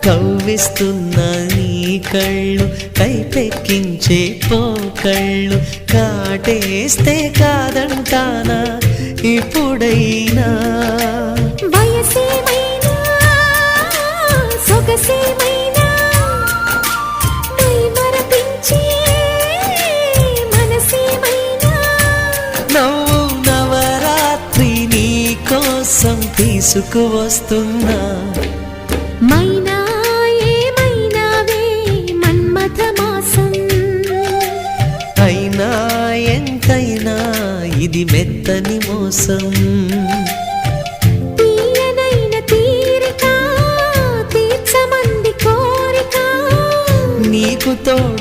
కవ్విస్తున్న నీ కళ్ళు కైపెక్కించే పోకళ్ళు కాటేస్తే కాదంటానా ఇప్పుడైనా వయసేమైనా సొగసేమైనా మై మరపించే మనసేమైనా నవ్వు నవరాత్రి నీ కోసం తీసుకువస్తున్నా మైనా ఏమైనావే మన్మథ మాసం అయినా ఎంతైనా ఇది మెత్తని మోసం తీయనైన తీరిక తీర్చమంది కోరిక నీకు తోడు